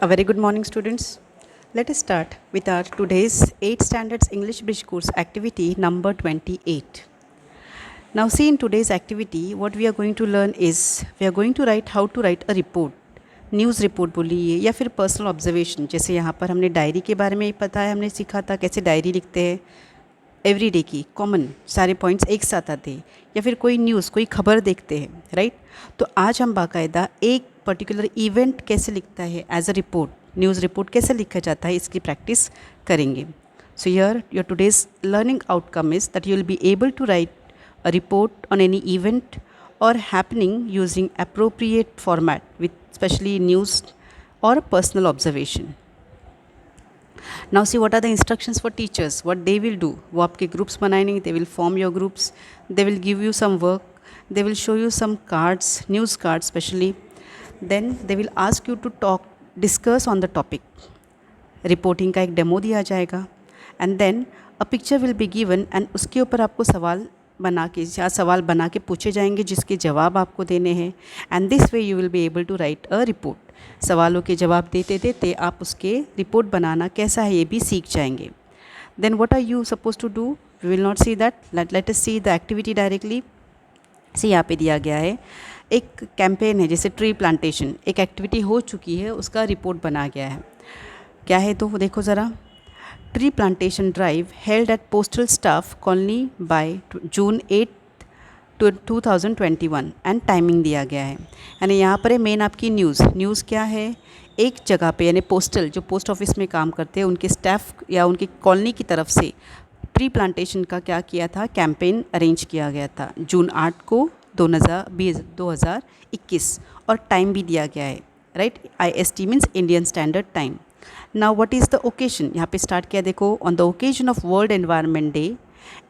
A very good morning, students. Let us start with our today's 8th Standards English Bridge course activity number 28. Now, see, in today's activity, what we are going to learn is we are going to write how to write a report. News report बोलिए या फिर personal observation, जैसे यहाँ पर हमने diary के बारे में पता है, हमने सीखा था कैसे डायरी लिखते हैं एवरीडे की, कॉमन सारे पॉइंट्स एक साथ आते हैं, या फिर कोई न्यूज़ कोई खबर देखते हैं, राइट। तो आज हम बाकायदा एक पर्टिकुलर इवेंट कैसे लिखता है as a report, news report कैसे लिखा जाता है, इसकी प्रैक्टिस करेंगे। So here your today's learning outcome is that you will be able to write a report on any event or happening using appropriate format with especially news or personal observation. Now see, what are the instructions for teachers, what they will do. वो आपके groups बनाएंगे, they will form your groups, they will give you some work, they will show you some cards, news cards especially, then they will ask you to discuss on the topic. Reporting का एक demo दिया जाएगा and then a picture will be given and उसके ऊपर आपको सवाल बना के पूछे जाएंगे जिसके जवाब आपको देने हैं। And this way you will be able to write a report. सवालों के जवाब देते देते आप उसके रिपोर्ट बनाना कैसा है ये भी सीख जाएंगे। Then what are you suppose to do, we will not see that, let us see the activity directly. See यहाँ पे दिया गया है एक कैंपेन है जैसे ट्री प्लांटेशन, एक एक्टिविटी हो चुकी है, उसका रिपोर्ट बना गया है। क्या है तो वो देखो ज़रा। Tree plantation drive held at postal staff colony by June 8 2021 and timing दिया गया है। यानी यहाँ पर है मेन आपकी न्यूज़ क्या है, एक जगह पे यानी पोस्टल जो पोस्ट ऑफिस में काम करते हैं उनके स्टाफ या उनकी कॉलोनी की तरफ से ट्री प्लांटेशन का क्या किया था, कैंपेन अरेंज किया गया था जून 8 को 2021 और टाइम भी दिया गया है, right. IST means Indian standard time. Now what is the occasion, यहाँ पे स्टार्ट किया देखो। On the occasion of world environment day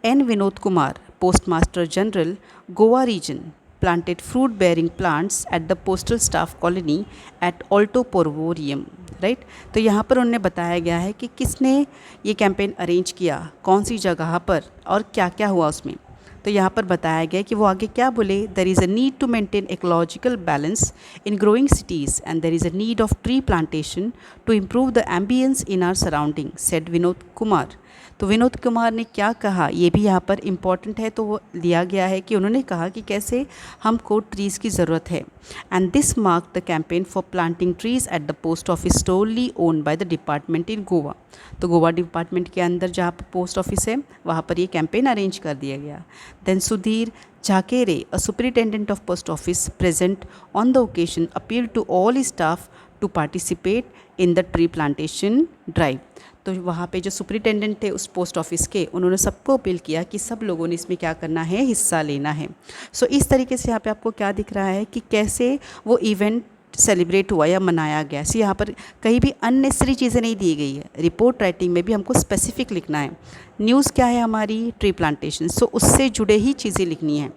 N Vinod Kumar postmaster general Goa region planted fruit bearing plants at the postal staff colony at Alto Porvorim, right. तो यहाँ पर उन्हें बताया गया है कि किसने ये कैंपेन अरेंज किया, कौन सी जगह पर और क्या क्या हुआ उसमें। तो यहाँ पर बताया गया कि वो आगे क्या बोले, there is a need to maintain ecological balance in growing cities and there is a need of tree plantation to improve the ambience in our surrounding, said Vinod Kumar. तो विनोद कुमार ने क्या कहा ये भी यहाँ पर इम्पॉर्टेंट है, तो वो लिया गया है कि उन्होंने कहा कि कैसे हमको ट्रीज़ की ज़रूरत है। And this mark the campaign for planting trees at the post office totally owned by the department in Goa. तो गोवा डिपार्टमेंट के अंदर जहाँ पर पोस्ट ऑफिस है वहाँ पर ये कैंपेन अरेंज कर दिया गया। Then Sudhir Jhakere, a superintendent of post office present on the occasion, appeal to all staff to participate in the tree plantation drive. तो वहाँ पे जो सुपरिटेंडेंट थे उस पोस्ट ऑफिस के, उन्होंने सबको अपील किया कि सब लोगों ने इसमें क्या करना है, हिस्सा लेना है। सो इस तरीके से यहाँ पे आपको क्या दिख रहा है कि कैसे वो इवेंट सेलिब्रेट हुआ या मनाया गया। सी यहाँ पर कहीं भी अननेसेसरी चीज़ें नहीं दी गई है। रिपोर्ट राइटिंग में भी हमको स्पेसिफिक लिखना है। न्यूज़ क्या है हमारी, ट्री प्लांटेशन, सो उससे जुड़े ही चीज़ें लिखनी है।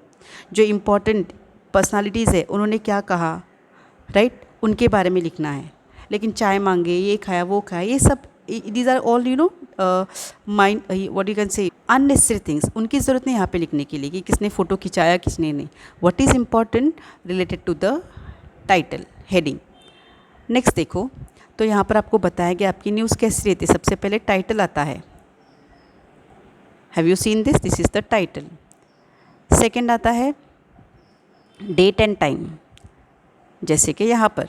जो इम्पोर्टेंट पर्सनालिटीज़ है उन्होंने क्या कहा, राइट, उनके बारे में लिखना है। लेकिन चाय मांगे, ये खाया वो खाया, ये सब these are all mind what you can say unnecessary things, उनकी ज़रूरत नहीं यहाँ पे लिखने के लिए कि किसने फ़ोटो खिंचाया किसने नहीं। what is important related to the title heading। Next देखो, तो यहाँ पर आपको बताया गया आपकी न्यूज़ कैसी रहती है। सबसे पहले टाइटल आता है, have you seen this, this is the title. Second आता है डेट एंड टाइम, जैसे कि यहाँ पर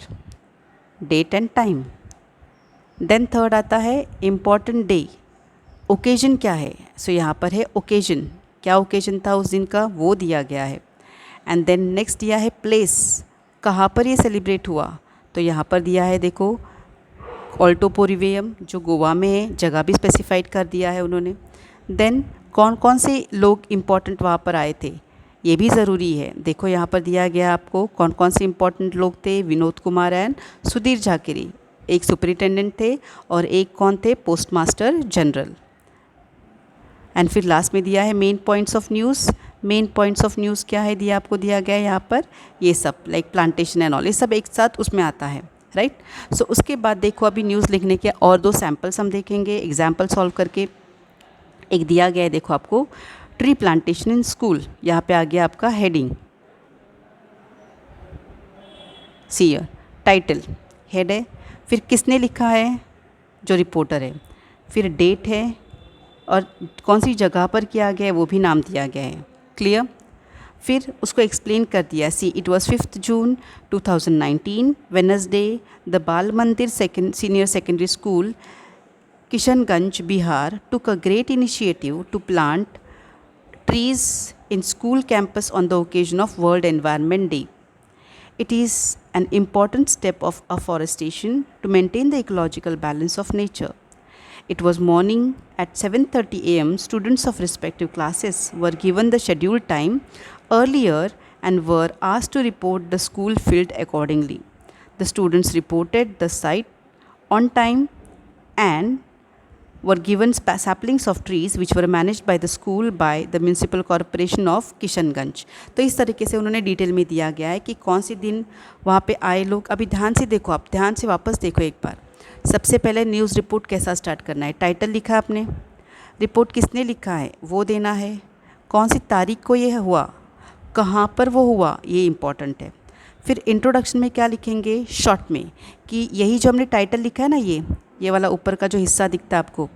date and time. Then third आता है इम्पॉर्टेंट डे, ओकेजन क्या है, सो यहाँ पर है ओकेजन, क्या ओकेजन था उस दिन का वो दिया गया है। एंड देन नेक्स्ट दिया है प्लेस, कहाँ पर ये सेलिब्रेट हुआ, तो यहाँ पर दिया है देखो ऑल्टोपोरिवियम जो गोवा में है, जगह भी स्पेसिफाइड कर दिया है उन्होंने। देन कौन कौन से लोग इम्पॉर्टेंट वहाँ पर आए थे ये भी ज़रूरी है। देखो यहाँ पर दिया गया आपको कौन कौन से इम्पॉर्टेंट लोग थे, विनोद कुमार एंड सुधीर झाकेरी, एक सुपरिटेंडेंट थे और एक कौन थे, पोस्टमास्टर जनरल। एंड फिर लास्ट में दिया है main points of news. Main points of news क्या है दिया आपको, दिया गया है यहाँ पर ये सब लाइक प्लांटेशन एंड ऑल, ये सब एक साथ उसमें आता है, राइट। सो उसके बाद देखो अभी न्यूज़ लिखने के और दो सैम्पल्स हम देखेंगे एग्जाम्पल सॉल्व करके। एक दिया गया है देखो आपको ट्री प्लांटेशन इन स्कूल, यहाँ पे आ गया आपका हेडिंग, सी टाइटल हेड है फिर किसने लिखा है, जो रिपोर्टर है, फिर डेट है और कौन सी जगह पर किया गया है वो भी नाम दिया गया है। क्लियर। फिर उसको एक्सप्लेन कर दिया, see it was 5 June 2019 Wednesday the बाल मंदिर senior secondary school Kishanganj Bihar took a great initiative to plant trees in school campus on the occasion of World Environment Day. It is an important step of afforestation to maintain the ecological balance of nature. It was morning at 7:30 a.m. Students of respective classes were given the scheduled time earlier and were asked to report the school field accordingly. The students reported the site on time and were given saplings of trees which were managed by the school by the municipal corporation of Kishanganj. तो इस तरीके से उन्होंने detail में दिया गया है कि कौन से दिन वहाँ पे आए लोग। अभी ध्यान से देखो, आप ध्यान से वापस देखो एक बार। सबसे पहले न्यूज़ रिपोर्ट कैसा स्टार्ट करना है, टाइटल लिखा आपने, रिपोर्ट किसने लिखा है वो देना है, कौन सी तारीख को ये हुआ, कहाँ पर वो हुआ, ये इम्पॉर्टेंट है। फिर इंट्रोडक्शन में क्या लिखेंगे शॉर्ट में, कि यही जो हमने टाइटल लिखा है ना, ये वाला ऊपर का जो हिस्सा दिखता है आपको,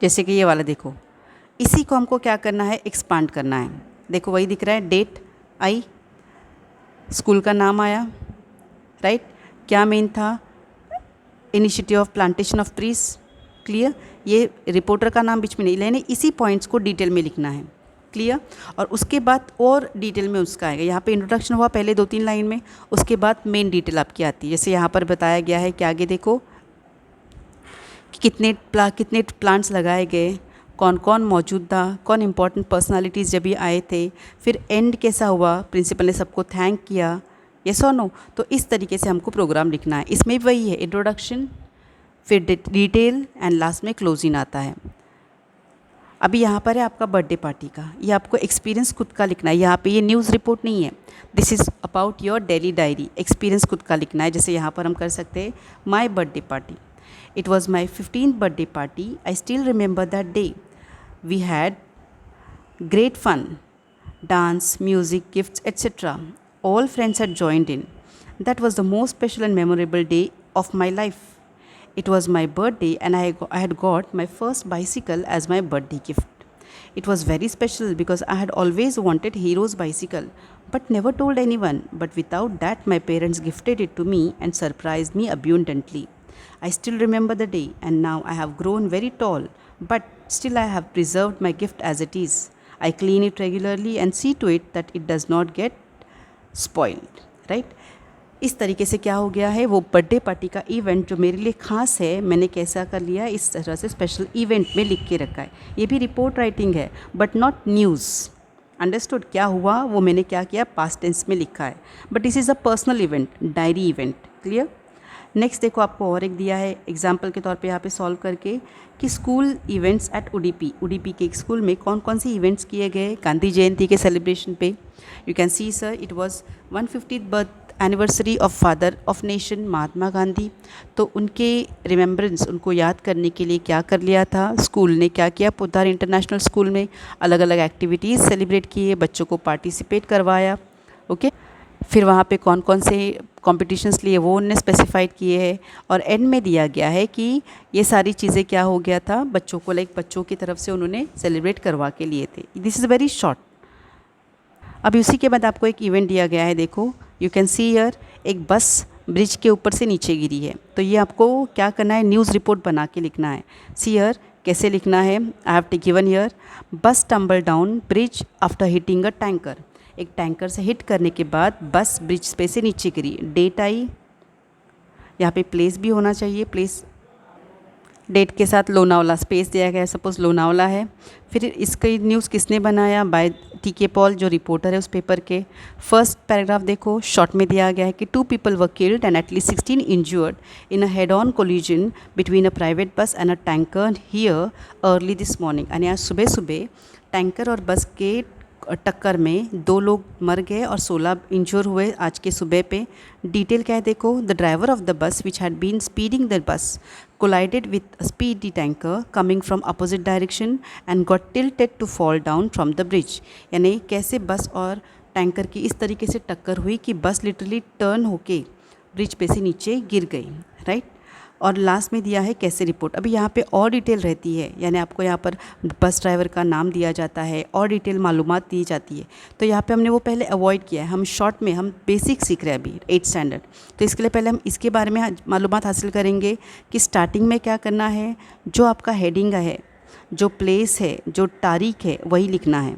जैसे कि ये वाला देखो, इसी को हमको क्या करना है, एक्सपांड करना है। देखो वही दिख रहा है, डेट आई, स्कूल का नाम आया, राइट, क्या मेन था, initiative of plantation of trees. Clear. ये रिपोर्टर का नाम बीच में नहीं लेने, इसी पॉइंट्स को डिटेल में लिखना है। क्लियर। और उसके बाद और डिटेल में उसका आएगा। यहाँ पे इंट्रोडक्शन हुआ पहले 2-3 लाइन में, उसके बाद मेन डिटेल आपकी आती है। जैसे यहाँ पर बताया गया है कि आगे देखो कि कितने प्लांट्स लगाए गए, कौन कौन मौजूद था, कौन इंपॉर्टेंट पर्सनालिटीज़ जब ये आए थे, फिर एंड कैसा हुआ, प्रिंसिपल ने सबको थैंक किया, यस और नो। तो इस तरीके से हमको प्रोग्राम लिखना है। इसमें भी वही है, इंट्रोडक्शन, फिर डिटेल एंड लास्ट में क्लोजिंग आता है। अभी यहाँ पर है आपका बर्थडे पार्टी का, ये आपको एक्सपीरियंस खुद का लिखना है। यहाँ पे ये न्यूज़ रिपोर्ट नहीं है, this is about your daily diary, experience खुद का लिखना है। जैसे यहाँ पर हम कर सकते हैं my birthday party, it was my 15th birthday party, I still remember that day, we had great fun, dance, music, gifts, etc. All friends had joined in. That was the most special and memorable day of my life. It was my birthday and I had got my first bicycle as my birthday gift. It was very special because I had always wanted Hero's bicycle but never told anyone. But without that, my parents gifted it to me and surprised me abundantly. I still remember the day, and now I have grown very tall, but still I have preserved my gift as it is. I clean it regularly and see to it that it does not get spoiled. Right? इस तरीके से क्या हो गया है, वो birthday party का event जो मेरे लिए ख़ास है, मैंने कैसा कर लिया, इस तरह से स्पेशल इवेंट में लिख के रखा है। ये भी रिपोर्ट राइटिंग है बट नॉट न्यूज़। अंडरस्टूड? क्या हुआ वो मैंने क्या किया, पास्ट टेंस में लिखा है, but this is a personal event, diary event. Clear. Next देखो आपको और एक दिया है एग्जाम्पल के तौर पे यहाँ पे सॉल्व करके, कि स्कूल इवेंट्स एट उडीपी के एक स्कूल में कौन कौन से इवेंट्स किए गए गांधी जयंती के सेलिब्रेशन पे। You can see sir, it was 150th birth anniversary of father of nation Mahatma Gandhi. तो उनके रिमेम्बरेंस, उनको याद करने के लिए क्या कर लिया था, स्कूल ने क्या किया, पोद्दार इंटरनेशनल स्कूल में अलग अलग एक्टिविटीज़ सेलिब्रेट किए, बच्चों को पार्टिसिपेट करवाया। ओके। फिर वहाँ पे कौन कौन से कॉम्पिटिशन्स लिए वो उनने स्पेसिफाइड किए हैं, और एंड में दिया गया है कि ये सारी चीज़ें क्या हो गया था, बच्चों को बच्चों की तरफ से उन्होंने सेलिब्रेट करवा के लिए थे। This is very short. अभी उसी के बाद आपको एक इवेंट दिया गया है, देखो यू कैन सी हियर, एक बस ब्रिज के ऊपर से नीचे गिरी है। तो ये आपको क्या करना है, न्यूज़ रिपोर्ट बना के लिखना है। सी हियर कैसे लिखना है, I have given here, bus tumble down bridge after hitting a tanker. एक टैंकर से हिट करने के बाद बस ब्रिज पे से नीचे गिरी। डेट आई, यहाँ पे प्लेस भी होना चाहिए, प्लेस डेट के साथ लोनावला स्पेस दिया गया है, सपोज़ लोनावला है। फिर इसकी न्यूज़ किसने बनाया, बाय टी.के. पॉल जो रिपोर्टर है उस पेपर के। फर्स्ट पैराग्राफ देखो शॉर्ट में दिया गया है कि 2 people were killed and at least 16 injured in a head on collision between a private bus and a tanker here early this morning. यानी आज सुबह सुबह टैंकर और बस के टक्कर में 2 लोग मर गए और 16 इंजर हुए आज के सुबह पे। डिटेल क्या है देखो, the driver of the bus which had been speeding the bus collided with a speedy tanker coming from opposite direction and got tilted to fall down from the bridge। यानी कैसे बस और टैंकर की इस तरीके से टक्कर हुई कि बस लिटरली टर्न होके ब्रिज पे से नीचे गिर गई, राइट। और लास्ट में दिया है कैसे रिपोर्ट। अभी यहाँ पे और डिटेल रहती है, यानी आपको यहाँ पर बस ड्राइवर का नाम दिया जाता है और डिटेल मालूमात दी जाती है। तो यहाँ पे हमने वो पहले अवॉइड किया है, हम शॉर्ट में हम बेसिक सीख रहे हैं अभी 8th स्टैंडर्ड। तो इसके लिए पहले हम इसके बारे में मालूमात हासिल करेंगे कि स्टार्टिंग में क्या करना है। जो आपका हेडिंग है, जो प्लेस है, जो तारीख है, वही लिखना है।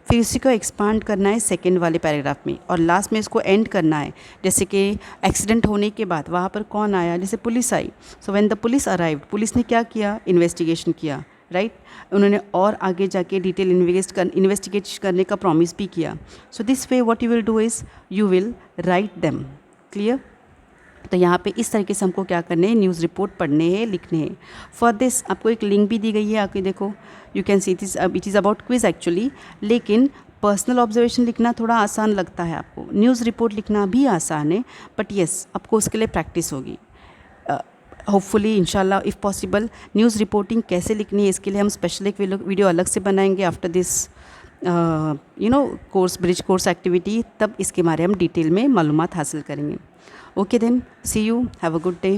फिर इसी को एक्सपांड करना है सेकंड वाले पैराग्राफ में, और लास्ट में इसको एंड करना है। जैसे कि एक्सीडेंट होने के बाद वहाँ पर कौन आया, जैसे police I. So when the police arrived, police ने क्या किया, इन्वेस्टिगेशन किया, राइट। उन्होंने और आगे जाके डिटेल इन्वेस्टिगेट करने का प्रॉमिस भी किया। So this way what you will do is you will write them. Clear. तो यहाँ पे इस तरीके से हमको क्या करने हैं, न्यूज़ रिपोर्ट पढ़ने हैं, लिखने हैं। फॉर दिस आपको एक लिंक भी दी गई है, आके देखो, you can see this. It is about quiz actually, लेकिन पर्सनल ऑब्जर्वेशन लिखना थोड़ा आसान लगता है आपको, न्यूज़ रिपोर्ट लिखना भी आसान है, बट येस आपको उसके लिए प्रैक्टिस होगी। होपफुली इंशाल्लाह इफ़ पॉसिबल न्यूज़ रिपोर्टिंग कैसे लिखनी है इसके लिए हम स्पेशल एक वीडियो अलग से बनाएंगे after this course, bridge course activity. तब इसके बारे में हम डिटेल में मालूमात हासिल करेंगे। Okay then, see you, have a good day.